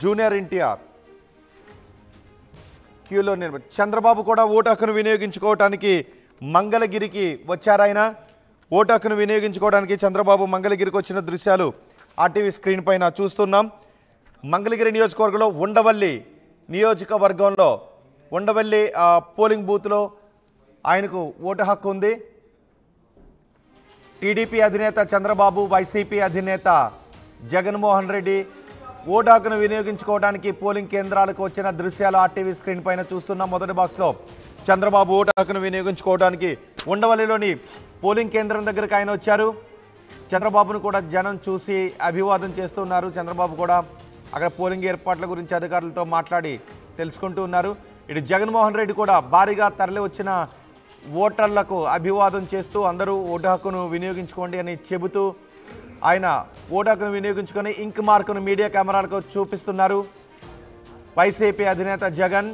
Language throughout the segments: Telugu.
జూనియర్ ఎన్టీఆర్ క్యూలో నిలబడి చంద్రబాబు కూడా ఓటు హక్కును వినియోగించుకోవడానికి మంగళగిరికి వచ్చారాయన. ఓటు హక్కును వినియోగించుకోవడానికి చంద్రబాబు మంగళగిరికి వచ్చిన దృశ్యాలు ఆర్టీవీ స్క్రీన్ పైన చూస్తున్నాం. మంగళగిరి నియోజకవర్గంలో ఉండవల్లి పోలింగ్ బూత్లో ఆయనకు ఓటు హక్కు ఉంది. టీడీపీ అధినేత చంద్రబాబు, వైసీపీ అధినేత జగన్మోహన్ రెడ్డి ఓటు హక్కును వినియోగించుకోవడానికి పోలింగ్ కేంద్రాలకు వచ్చిన దృశ్యాలు ఆర్టీవీ స్క్రీన్ పైన చూస్తున్నాం. మొదటి బాక్స్లో చంద్రబాబు ఓటు హక్కును వినియోగించుకోవడానికి ఉండవల్లిలోని పోలింగ్ కేంద్రం దగ్గరకు ఆయన వచ్చారు. చంద్రబాబును కూడా జనం చూసి అభివాదం చేస్తున్నారు. చంద్రబాబు కూడా అక్కడ పోలింగ్ ఏర్పాట్ల గురించి అధికారులతో మాట్లాడి తెలుసుకుంటూ ఉన్నారు. ఇటు జగన్మోహన్ రెడ్డి కూడా భారీగా తరలి వచ్చిన ఓటర్లకు అభివాదం చేస్తూ అందరూ ఓటు హక్కును వినియోగించుకోండి అని చెబుతూ ఆయన ఓటు హక్కును వినియోగించుకొని ఇంక్ మార్కును మీడియా కెమెరాలకు చూపిస్తున్నారు. వైసీపీ అధినేత జగన్,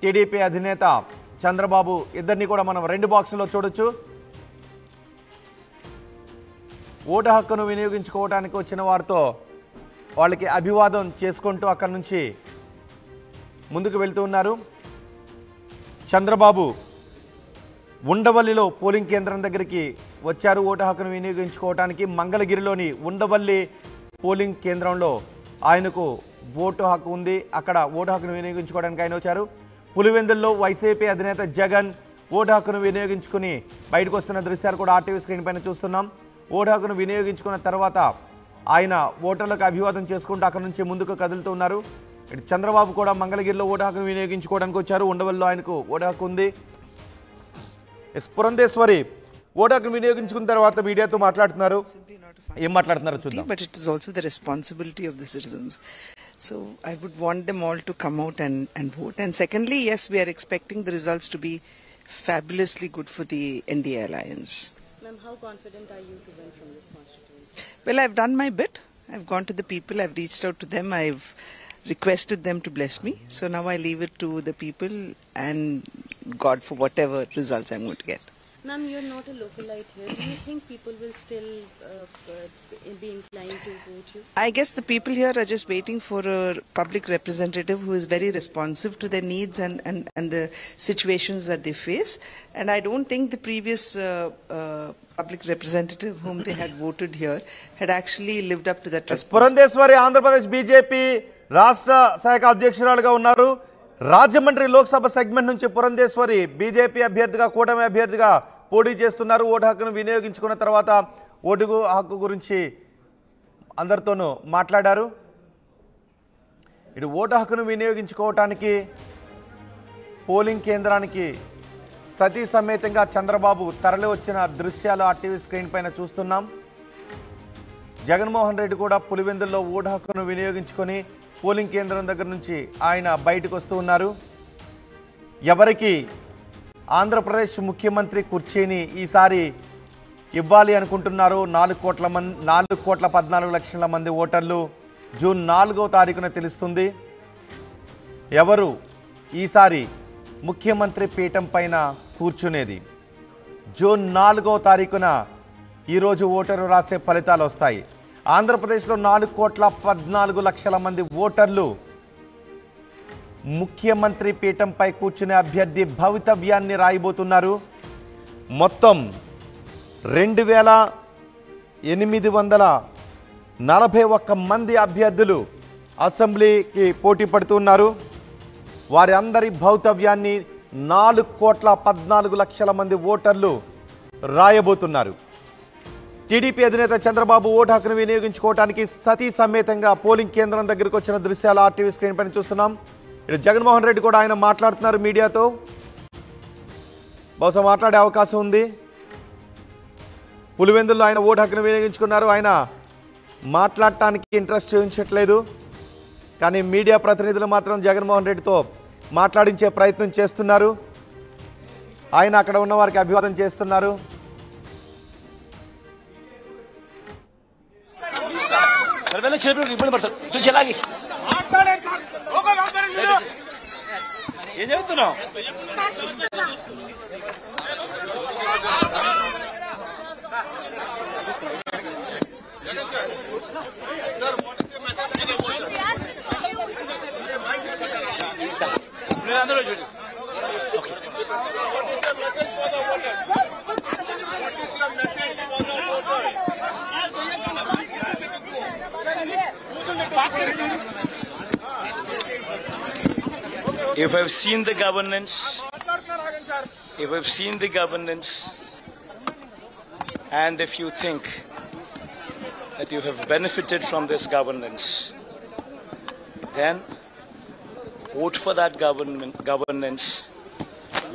టీడీపీ అధినేత చంద్రబాబు ఇద్దరిని కూడా మనం రెండు బాక్సుల్లో చూడొచ్చు. ఓటు హక్కును వినియోగించుకోవడానికి వచ్చిన వారితో వాళ్ళకి అభివాదం చేసుకుంటూ అక్కడి నుంచి ముందుకు వెళ్తూ ఉన్నారు. చంద్రబాబు ఉండవల్లిలో పోలింగ్ కేంద్రం దగ్గరికి వచ్చారు ఓటు హక్కును వినియోగించుకోవడానికి. మంగళగిరిలోని ఉండవల్లి పోలింగ్ కేంద్రంలో ఆయనకు ఓటు హక్కు ఉంది. అక్కడ ఓటు హక్కును వినియోగించుకోవడానికి ఆయన వచ్చారు. పులివెందుల్లో వైసీపీ అధినేత జగన్ ఓటు హక్కును వినియోగించుకుని బయటకు వస్తున్న దృశ్యాలు కూడా ఆర్టీవీ స్క్రీన్ పైన చూస్తున్నాం. ఓటు హక్కును వినియోగించుకున్న తర్వాత ఆయన ఓటర్లకు అభివాదం చేసుకుంటూ అక్కడి నుంచి ముందుకు కదులుతూ ఉన్నారు. ఇటు చంద్రబాబు కూడా మంగళగిరిలో ఓటు హక్కును వినియోగించుకోవడానికి వచ్చారు. ఉండవల్లిలో ఆయనకు ఓటు హక్కు ఉంది. పురంధేశ్వరి ఓటు హక్కును వినియోగించుకున్న తర్వాత మీడియాతో మాట్లాడుతున్నారు. ఏం మాట్లాడుతున్నారు చూద్దాం. But it is also the responsibility of the citizens. So I would want them all to come out and vote. And secondly, yes, we are expecting the results to be fabulously good for the NDA alliance. Ma'am, how confident are you to win from this constituency? Well, I've done my bit. I've gone to the people. I've reached out to them. I've requested them to bless me. So now I leave it to the people and God for whatever results I'm going to get. Ma'am, you're not a localite here. Do you think people will still be inclined to vote you? I guess the people here are just waiting for a public representative who is very responsive to their needs and the situations that they face. And I don't think the previous public representative whom they had voted here had actually lived up to that responsibility. Purandeswari Andhra Pradesh BJP రాష్ట్ర శాఖ అధ్యక్షురాలుగా ఉన్నారు. రాజమండ్రి లోక్సభ సెగ్మెంట్ నుంచి పురంధేశ్వరి బీజేపీ అభ్యర్థిగా, కూటమి అభ్యర్థిగా పోటీ చేస్తున్నారు. ఓటు హక్కును వినియోగించుకున్న తర్వాత ఓటు హక్కు గురించి అందరితోనూ మాట్లాడారు. ఇటు ఓటు హక్కును వినియోగించుకోవటానికి పోలింగ్ కేంద్రానికి సతీ సమేతంగా చంద్రబాబు తరలి వచ్చిన దృశ్యాలు ఆర్టీవీ స్క్రీన్ పైన చూస్తున్నాం. జగన్మోహన్ రెడ్డి కూడా పులివెందుల్లో ఓటు హక్కును వినియోగించుకొని పోలింగ్ కేంద్రం దగ్గర నుంచి ఆయన బయటకు వస్తూ ఉన్నారు. ఎవరికి ఆంధ్రప్రదేశ్ ముఖ్యమంత్రి కుర్చీని ఈసారి ఇవ్వాలి అనుకుంటున్నారు 4,14,00,000 మంది ఓటర్లు జూన్ 4వ తారీఖున తెలుస్తుంది. ఎవరు ఈసారి ముఖ్యమంత్రి పీఠం పైన కూర్చునేది జూన్ 4వ తారీఖున ఈరోజు ఓటరు రాసే ఫలితాలు వస్తాయి. ఆంధ్రప్రదేశ్లో 4,14,00,000 మంది ఓటర్లు ముఖ్యమంత్రి పీఠంపై కూర్చునే అభ్యర్థి భవితవ్యాన్ని రాయబోతున్నారు. మొత్తం 2,841 మంది అభ్యర్థులు అసెంబ్లీకి పోటీ పడుతున్నారు. వారి అందరి భవితవ్యాన్ని 4,14,00,000 మంది ఓటర్లు రాయబోతున్నారు. టీడీపీ అధినేత చంద్రబాబు ఓటు హక్కును వినియోగించుకోవడానికి సతీ సమేతంగా పోలింగ్ కేంద్రం దగ్గరకు వచ్చిన దృశ్యాలు ఆర్టీవీ స్క్రీన్ పైన చూస్తున్నాం. ఇటు జగన్మోహన్ రెడ్డి కూడా ఆయన మాట్లాడుతున్నారు మీడియాతో. బహుశా మాట్లాడే అవకాశం ఉంది. పులివెందుల్లో ఆయన ఓటు హక్కును వినియోగించుకున్నారు. ఆయన మాట్లాడటానికి ఇంట్రెస్ట్ చూపించట్లేదు. కానీ మీడియా ప్రతినిధులు మాత్రం జగన్మోహన్ రెడ్డితో మాట్లాడించే ప్రయత్నం చేస్తున్నారు. ఆయన అక్కడ ఉన్న వారికి అభివాదం చేస్తున్నారు. ఏం చెబుతున్నావు? If I've seen the governance, and if you think that you have benefited from this governance, then vote for that governance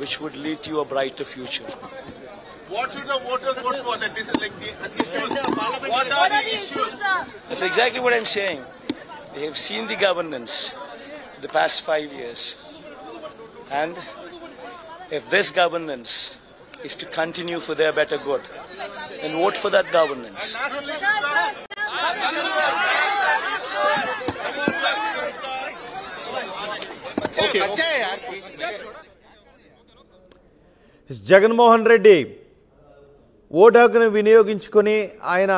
which would lead to a brighter future. What should the voters vote for? That this is like the issues. What are the issues? That's exactly what I'm saying. They have seen the governance for the past 5 years. And if this governance is to continue for their better good, then vote for that governance. Jaganmohan Reddy vote హక్కును వినియోగించుకొని ఆయన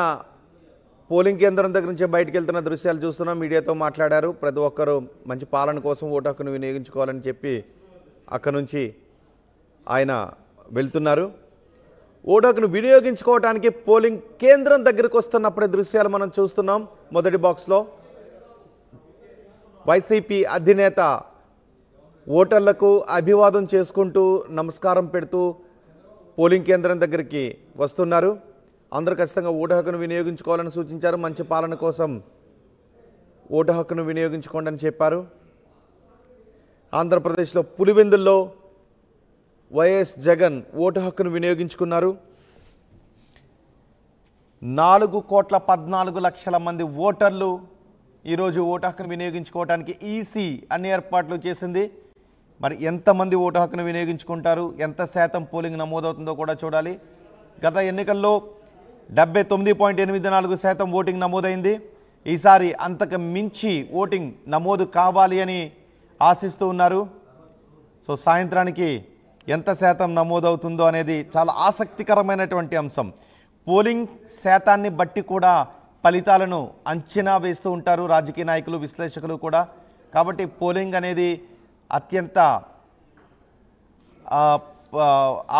పోలింగ్ కేంద్రం దగ్గర నుంచి బయటకు వెళ్తున్న దృశ్యాలు చూస్తున్నాం. మీడియాతో మాట్లాడారు. ప్రతి ఒక్కరూ మంచి పాలన కోసం ఓటు హక్కును వినియోగించుకోవాలని చెప్పి అక్కడ నుంచి ఆయన వెళ్తున్నారు. ఓటు హక్కును వినియోగించుకోవడానికి పోలింగ్ కేంద్రం దగ్గరికి వస్తున్నప్పుడే దృశ్యాలు మనం చూస్తున్నాం. మొదటి బాక్స్లో వైసీపీ అధినేత ఓటర్లకు అభివాదం చేసుకుంటూ నమస్కారం పెడుతూ పోలింగ్ కేంద్రం దగ్గరికి వస్తున్నారు. అందరూ ఖచ్చితంగా ఓటు హక్కును వినియోగించుకోవాలని సూచించారు. మంచి పాలన కోసం ఓటు హక్కును వినియోగించుకోండి అని చెప్పారు. ఆంధ్రప్రదేశ్లో పులివెందుల్లో వైఎస్ జగన్ ఓటు హక్కును వినియోగించుకున్నారు. 4,14,00,000 మంది ఓటర్లు ఈరోజు ఓటు హక్కును వినియోగించుకోవడానికి ఈసీ అన్ని ఏర్పాట్లు చేసింది. మరి ఎంతమంది ఓటు హక్కును వినియోగించుకుంటారు, ఎంత శాతం పోలింగ్ నమోదవుతుందో కూడా చూడాలి. గత ఎన్నికల్లో 79.84% ఓటింగ్ నమోదైంది. ఈసారి అంతకు మించి ఓటింగ్ నమోదు కావాలి అని ఆశిస్తూ ఉన్నారు. సో సాయంత్రానికి ఎంత శాతం నమోదవుతుందో అనేది చాలా ఆసక్తికరమైనటువంటి అంశం. పోలింగ్ శాతాన్ని బట్టి కూడా ఫలితాలను అంచనా వేస్తూ ఉంటారు రాజకీయ నాయకులు, విశ్లేషకులు కూడా. కాబట్టి పోలింగ్ అనేది అత్యంత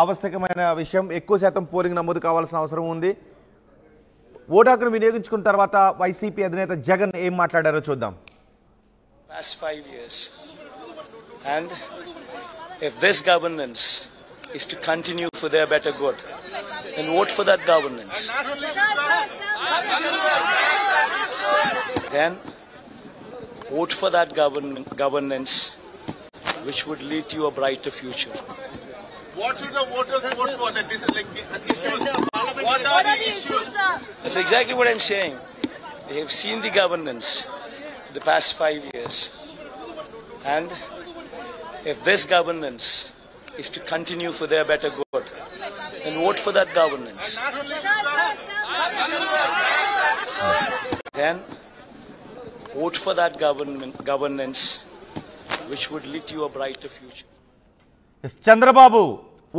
ఆవశ్యకమైన విషయం. ఎక్కువ శాతం పోలింగ్ నమోదు కావాల్సిన అవసరం ఉంది. ఓటు హక్కును వినియోగించుకున్న తర్వాత వైసీపీ అధినేత జగన్ ఏం మాట్లాడారో చూద్దాం. Past 5 years. And if this governance is to continue for their better good, then vote for that governance. Then vote for that governance which would lead to a brighter future. What should the voters vote for? That this is like the issues. What are the issues? That's exactly what I'm saying. They have seen the governance for the past 5 years. And if this governance is to continue for their better good, then vote for that governance. Then vote for that governance which would lead to a brighter future. Chandrababu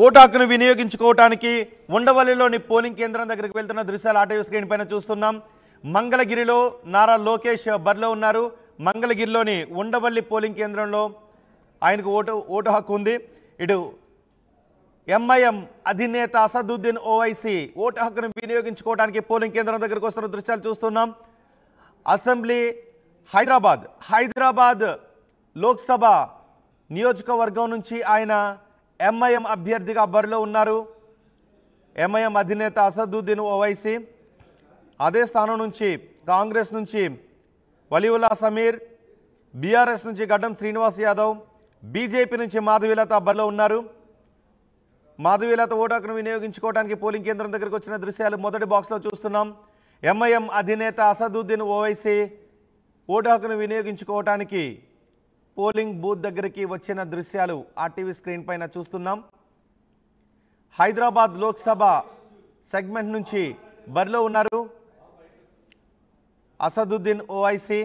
vote హక్కును వినియోగించుకోవడానికి ఉండవల్లిలోని పోలింగ్ కేంద్రం దగ్గరికి వెళ్తున్న దృశ్యాలు ఆటో స్క్రీన్ పైన చూస్తున్నాం. మంగళగిరిలో నారా లోకేష్ బరిలో ఉన్నారు. మంగళగిరిలోని ఉండవల్లి పోలింగ్ కేంద్రంలో ఆయనకు ఓటు హక్కు ఉంది. ఇటు ఎంఐఎం అధినేత అసదుద్దీన్ ఓవైసీ ఓటు హక్కును వినియోగించుకోవడానికి పోలింగ్ కేంద్రం దగ్గరికి వస్తున్న దృశ్యాలు చూస్తున్నాం. అసెంబ్లీ హైదరాబాద్ లోక్సభ నియోజకవర్గం నుంచి ఆయన ఎంఐఎం అభ్యర్థిగా బరిలో ఉన్నారు. ఎంఐఎం అధినేత అసదుద్దీన్ ఓవైసీ. అదే స్థానం నుంచి కాంగ్రెస్ నుంచి వలీవుల్లా సమీర్, బీఆర్ఎస్ నుంచి గడ్డం శ్రీనివాస్ యాదవ్, బీజేపీ నుంచి మాధవీలత బరిలో ఉన్నారు. మాధవీలత ఓటు హక్కును వినియోగించుకోవడానికి పోలింగ్ కేంద్రం దగ్గరికి వచ్చిన దృశ్యాలు మొదటి బాక్స్లో చూస్తున్నాం. ఎంఐఎం అధినేత అసదుద్దీన్ ఓవైసీ ఓటు హక్కును వినియోగించుకోవడానికి పోలింగ్ బూత్ దగ్గరికి వచ్చిన దృశ్యాలు ఆర్టీవీ స్క్రీన్ పైన చూస్తున్నాం. హైదరాబాద్ లోక్సభ సెగ్మెంట్ నుంచి బరిలో ఉన్నారు అసదుద్దీన్ ఓవైసీ.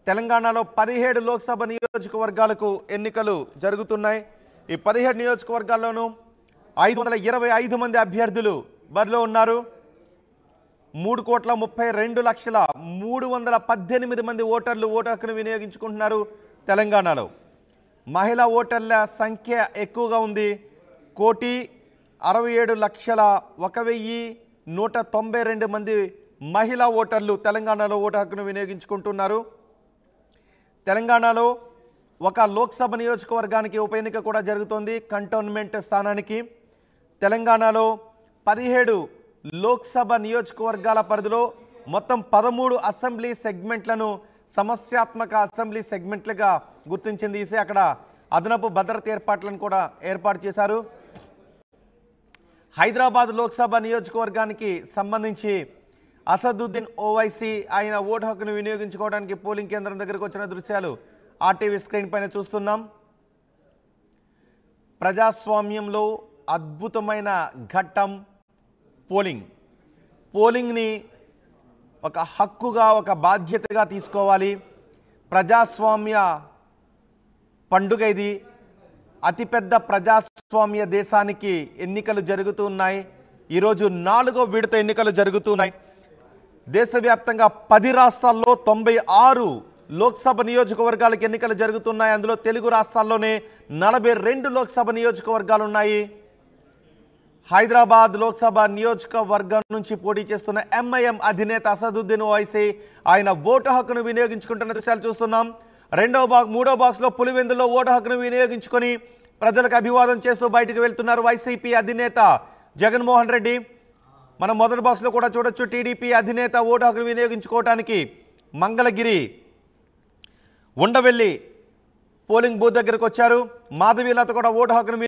తెలంగాణలో 17 లోక్సభ నియోజకవర్గాలకు ఎన్నికలు జరుగుతున్నాయి. ఈ 17 నియోజకవర్గాల్లోనూ 525 మంది అభ్యర్థులు బరిలో ఉన్నారు. 3,32,318 మంది ఓటర్లు ఓటు హక్కును వినియోగించుకుంటున్నారు. తెలంగాణలో మహిళా ఓటర్ల సంఖ్య ఎక్కువగా ఉంది. 1,67,01,192 మంది మహిళా ఓటర్లు తెలంగాణలో ఓటు హక్కును వినియోగించుకుంటున్నారు. తెలంగాణలో ఒక లోక్సభ నియోజకవర్గానికి ఉప ఎన్నిక కూడా జరుగుతోంది. కంటోన్మెంట్ స్థానానికి తెలంగాణలో 17 లోక్సభ నియోజకవర్గాల పరిధిలో మొత్తం 13 అసెంబ్లీ సెగ్మెంట్లను సమస్యాత్మక అసెంబ్లీ సెగ్మెంట్లుగా గుర్తించింది. అక్కడ అదనపు భద్రత ఏర్పాట్లను కూడా ఏర్పాటు చేశారు. హైదరాబాద్ లోక్సభ నియోజకవర్గానికి సంబంధించి అసదుద్దీన్ ఓవైసీ ఆయన ఓటు హక్కును వినియోగించుకోవడానికి పోలింగ్ కేంద్రం దగ్గరకు వచ్చిన దృశ్యాలు ఆర్టీవీ స్క్రీన్ పైన చూస్తున్నాం. ప్రజాస్వామ్యంలో అద్భుతమైన ఘట్టం పోలింగ్ని ఒక హక్కుగా ఒక బాధ్యతగా తీసుకోవాలి. ప్రజాస్వామ్య పండుగ ఇది. అతిపెద్ద ప్రజాస్వామ్య దేశానికి ఎన్నికలు జరుగుతున్నాయి. ఈరోజు 4వ విడత ఎన్నికలు జరుగుతున్నాయి. దేశవ్యాప్తంగా 10 రాష్ట్రాల్లో 96 లోక్సభ నియోజకవర్గాలకు ఎన్నికలు జరుగుతున్నాయి. అందులో తెలుగు రాష్ట్రాల్లోనే 42 లోక్సభ నియోజకవర్గాలు ఉన్నాయి. హైదరాబాద్ లోక్సభ నియోజకవర్గం నుంచి పోటీ చేస్తున్న ఎంఐఎం అధినేత అసదుద్దీన్ ఓవైసీ ఆయన ఓటు హక్కును వినియోగించుకుంటున్న దృశ్యాలు చూస్తున్నాం. మూడో బాక్స్లో పులివెందులో ఓటు హక్కును వినియోగించుకొని ప్రజలకు అభివాదం చేస్తూ బయటకు వెళ్తున్నారు వైసీపీ అధినేత జగన్మోహన్ రెడ్డి. మనం మొదటి బాక్స్లో కూడా చూడొచ్చు. టీడీపీ అధినేత ఓటు హక్కును వినియోగించుకోవడానికి మంగళగిరి ఉండవెల్లి పోలింగ్ బూత్ దగ్గరకు వచ్చారు. మాధవీలత కూడా ఓటు హక్కును